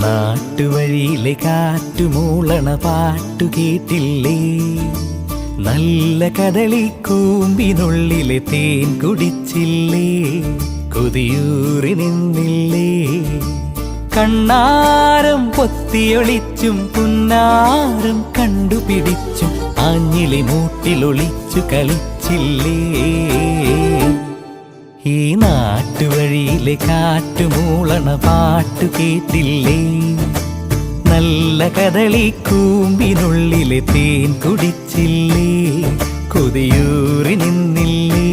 നാട്ടുവഴിയിലെ കാറ്റുമൂളണ പാട്ടു കേട്ടില്ലേ? നല്ല കദളിക്കൂമ്പിനുള്ളിലെ തേൻ കുടിച്ചില്ലേ? കൊതിയൂറി നിന്നില്ലേ? കണ്ണാരം പൊത്തിയൊളിച്ചും പുന്നാരം കണ്ടുപിടിച്ചും ആഞ്ഞിലി മൂട്ടിലൊളിച്ചു കളിച്ചില്ലേ? ഈ നാട്ടുവഴിയിലെ കാറ്റുമൂളണ പാട്ടു കേട്ടില്ലേ? നല്ല കദളിക്കൂമ്പിനുള്ളിലെ തേൻ കുടിച്ചില്ലേ? കൊതിയൂറി നിന്നില്ലേ?